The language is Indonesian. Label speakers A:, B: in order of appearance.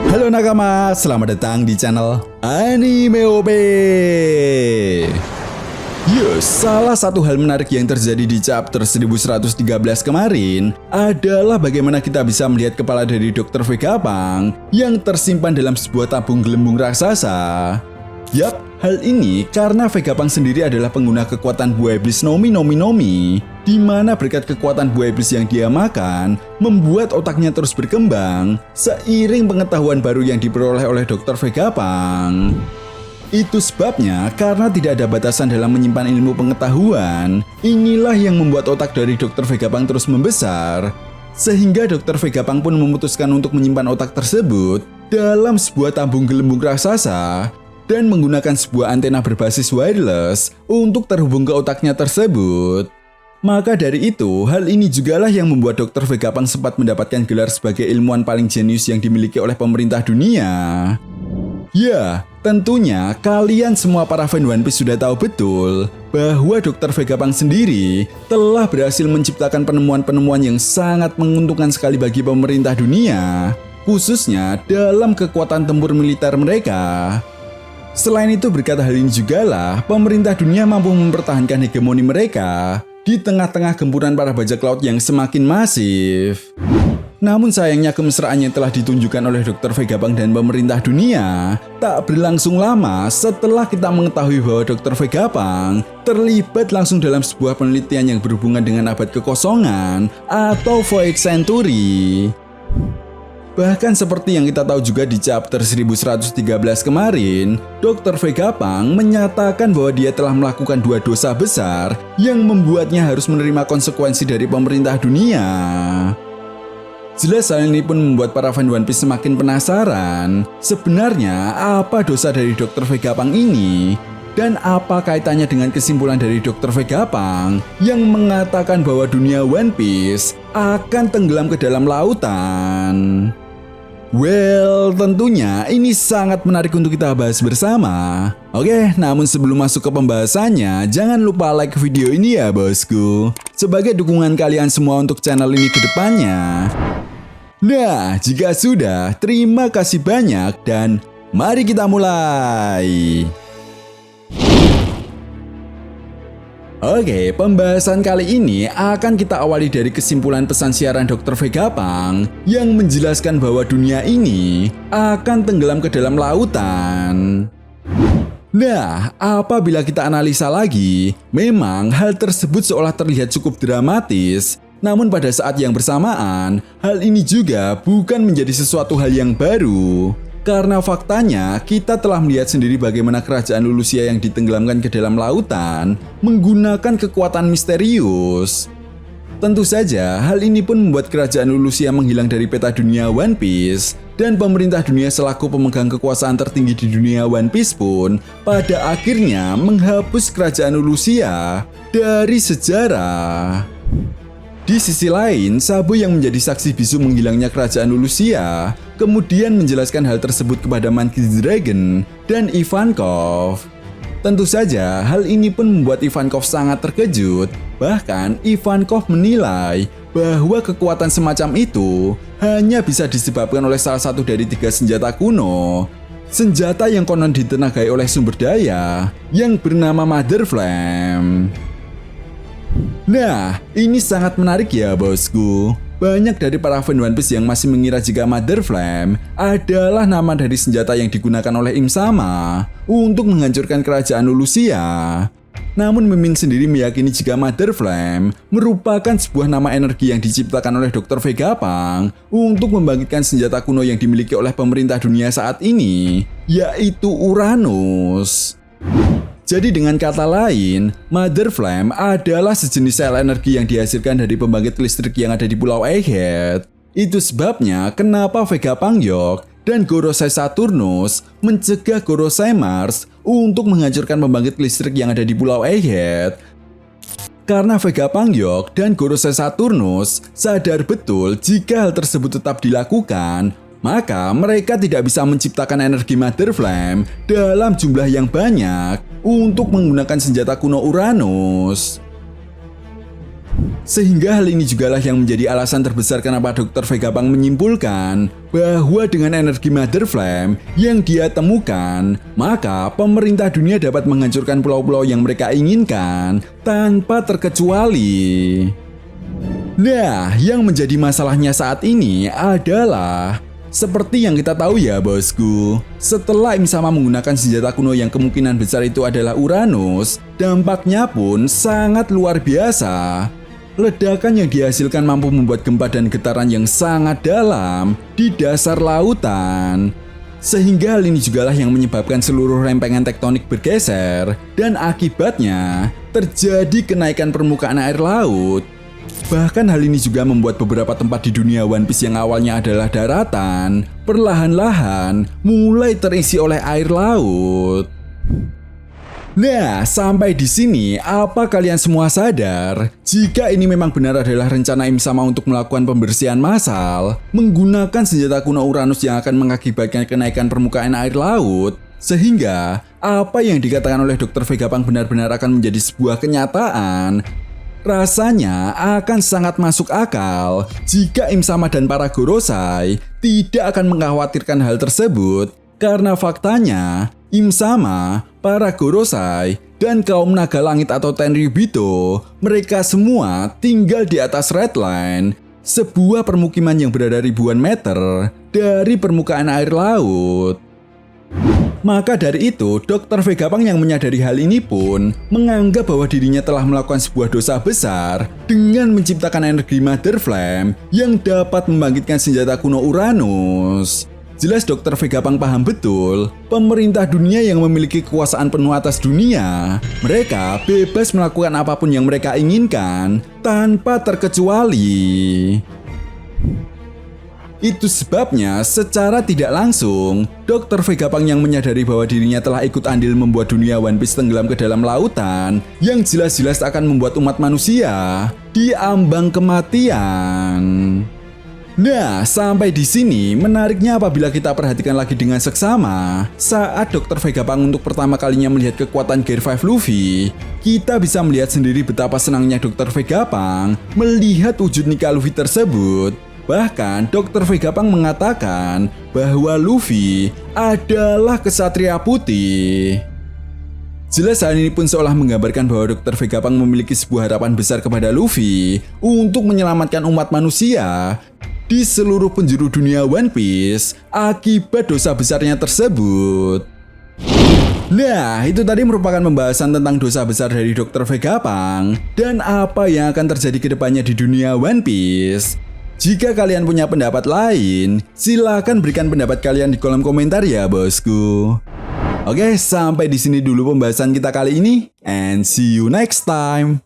A: Halo nakama, selamat datang di channel Anime OP. Salah satu hal menarik yang terjadi di chapter 1113 kemarin adalah bagaimana kita bisa melihat kepala dari Dr. Vegapunk yang tersimpan dalam sebuah tabung gelembung raksasa. Yap, hal ini karena Vegapunk sendiri adalah pengguna kekuatan buah iblis Nomi, di mana berkat kekuatan buah iblis yang dia makan, membuat otaknya terus berkembang seiring pengetahuan baru yang diperoleh oleh Dr. Vegapunk. Itu sebabnya karena tidak ada batasan dalam menyimpan ilmu pengetahuan, inilah yang membuat otak dari Dr. Vegapunk terus membesar. Sehingga Dr. Vegapunk pun memutuskan untuk menyimpan otak tersebut dalam sebuah tabung gelembung raksasa dan menggunakan sebuah antena berbasis wireless untuk terhubung ke otaknya tersebut. Maka dari itu, hal ini jugalah yang membuat Dr. Vegapunk sempat mendapatkan gelar sebagai ilmuwan paling jenius yang dimiliki oleh pemerintah dunia. Ya, tentunya kalian semua para fan One Piece sudah tahu betul bahwa Dr. Vegapunk sendiri telah berhasil menciptakan penemuan-penemuan yang sangat menguntungkan sekali bagi pemerintah dunia, khususnya dalam kekuatan tempur militer mereka. Selain itu, berkat hal ini jugalah pemerintah dunia mampu mempertahankan hegemoni mereka di tengah-tengah gempuran para bajak laut yang semakin masif. Namun sayangnya kemesraan yang telah ditunjukkan oleh Dr. Vegapunk dan pemerintah dunia tak berlangsung lama setelah kita mengetahui bahwa Dr. Vegapunk terlibat langsung dalam sebuah penelitian yang berhubungan dengan abad kekosongan atau Void Century. Bahkan seperti yang kita tahu juga di chapter 1113 kemarin, Dr. Vegapunk menyatakan bahwa dia telah melakukan dua dosa besar yang membuatnya harus menerima konsekuensi dari pemerintah dunia. Jelas hal ini pun membuat para fan One Piece semakin penasaran, sebenarnya apa dosa dari Dr. Vegapunk ini? Dan apa kaitannya dengan kesimpulan dari Dr. Vegapunk yang mengatakan bahwa dunia One Piece akan tenggelam ke dalam lautan? Well, tentunya ini sangat menarik untuk kita bahas bersama. Oke, namun sebelum masuk ke pembahasannya, jangan lupa like video ini ya bosku, sebagai dukungan kalian semua untuk channel ini ke depannya. Nah, jika sudah, terima kasih banyak dan mari kita mulai. Oke, pembahasan kali ini akan kita awali dari kesimpulan pesan siaran Dr. Vegapunk yang menjelaskan bahwa dunia ini akan tenggelam ke dalam lautan. Nah, apabila kita analisa lagi, memang hal tersebut seolah terlihat cukup dramatis. Namun pada saat yang bersamaan, hal ini juga bukan menjadi sesuatu hal yang baru. Karena faktanya, kita telah melihat sendiri bagaimana kerajaan Lulusia yang ditenggelamkan ke dalam lautan menggunakan kekuatan misterius. Tentu saja, hal ini pun membuat kerajaan Lulusia menghilang dari peta dunia One Piece, dan pemerintah dunia selaku pemegang kekuasaan tertinggi di dunia One Piece pun pada akhirnya menghapus kerajaan Lulusia dari sejarah. Di sisi lain, Sabo yang menjadi saksi bisu menghilangnya kerajaan Lulusia kemudian menjelaskan hal tersebut kepada Monkey Dragon dan Ivankov. Tentu saja, hal ini pun membuat Ivankov sangat terkejut. Bahkan, Ivankov menilai bahwa kekuatan semacam itu hanya bisa disebabkan oleh salah satu dari tiga senjata kuno. Senjata yang konon ditenagai oleh sumber daya yang bernama Mother Flame. Nah, ini sangat menarik ya bosku. Banyak dari para fan One Piece yang masih mengira jika Mother Flame adalah nama dari senjata yang digunakan oleh Im Sama untuk menghancurkan kerajaan Lulusia. Namun Mimin sendiri meyakini jika Mother Flame merupakan sebuah nama energi yang diciptakan oleh Dr. Vegapunk untuk membangkitkan senjata kuno yang dimiliki oleh pemerintah dunia saat ini, yaitu Uranus. Jadi dengan kata lain, Mother Flame adalah sejenis sel energi yang dihasilkan dari pembangkit listrik yang ada di Pulau Egghead. Itu sebabnya kenapa Vegapunk Yok dan Gorosei Saturnus mencegah Gorosei Mars untuk menghancurkan pembangkit listrik yang ada di Pulau Egghead. Karena Vegapunk Yok dan Gorosei Saturnus sadar betul jika hal tersebut tetap dilakukan, maka mereka tidak bisa menciptakan energi Mother Flame dalam jumlah yang banyak untuk menggunakan senjata kuno Uranus. Sehingga hal ini jugalah yang menjadi alasan terbesar kenapa Dr. Vegapunk menyimpulkan bahwa dengan energi Mother Flame yang dia temukan, maka pemerintah dunia dapat menghancurkan pulau-pulau yang mereka inginkan tanpa terkecuali. Nah, yang menjadi masalahnya saat ini adalah seperti yang kita tahu ya bosku, setelah Im-sama menggunakan senjata kuno yang kemungkinan besar itu adalah Uranus, dampaknya pun sangat luar biasa. Ledakan yang dihasilkan mampu membuat gempa dan getaran yang sangat dalam di dasar lautan. Sehingga hal ini jugalah yang menyebabkan seluruh rempengan tektonik bergeser dan akibatnya terjadi kenaikan permukaan air laut. Bahkan hal ini juga membuat beberapa tempat di dunia One Piece yang awalnya adalah daratan, perlahan-lahan mulai terisi oleh air laut. Nah, sampai di sini, apa kalian semua sadar jika ini memang benar adalah rencana Im-sama untuk melakukan pembersihan massal menggunakan senjata kuno Uranus yang akan mengakibatkan kenaikan permukaan air laut? Sehingga apa yang dikatakan oleh Dr. Vegapunk benar-benar akan menjadi sebuah kenyataan. Rasanya akan sangat masuk akal jika Im-sama dan para Gorosei tidak akan mengkhawatirkan hal tersebut karena faktanya Im-sama, para Gorosei, dan kaum naga langit atau Tenryubito mereka semua tinggal di atas Red Line, sebuah permukiman yang berada ribuan meter dari permukaan air laut. Maka dari itu, Dr. Vegapunk yang menyadari hal ini pun menganggap bahwa dirinya telah melakukan sebuah dosa besar dengan menciptakan energi Mother Flame yang dapat membangkitkan senjata kuno Uranus. Jelas Dr. Vegapunk paham betul, pemerintah dunia yang memiliki kekuasaan penuh atas dunia, mereka bebas melakukan apapun yang mereka inginkan tanpa terkecuali. Itu sebabnya secara tidak langsung, Dr. Vegapunk yang menyadari bahwa dirinya telah ikut andil membuat dunia One Piece tenggelam ke dalam lautan yang jelas-jelas akan membuat umat manusia diambang kematian. Nah, sampai di sini menariknya apabila kita perhatikan lagi dengan seksama, saat Dr. Vegapunk untuk pertama kalinya melihat kekuatan Gear 5 Luffy, kita bisa melihat sendiri betapa senangnya Dr. Vegapunk melihat wujud Nika Luffy tersebut. Bahkan Dr. Vegapunk mengatakan bahwa Luffy adalah kesatria putih. Jelas hal ini pun seolah menggambarkan bahwa Dr. Vegapunk memiliki sebuah harapan besar kepada Luffy untuk menyelamatkan umat manusia di seluruh penjuru dunia One Piece akibat dosa besarnya tersebut. Nah, itu tadi merupakan pembahasan tentang dosa besar dari Dr. Vegapunk dan apa yang akan terjadi ke depannya di dunia One Piece. Jika kalian punya pendapat lain, silakan berikan pendapat kalian di kolom komentar ya bosku. Oke, sampai di sini dulu pembahasan kita kali ini, and see you next time.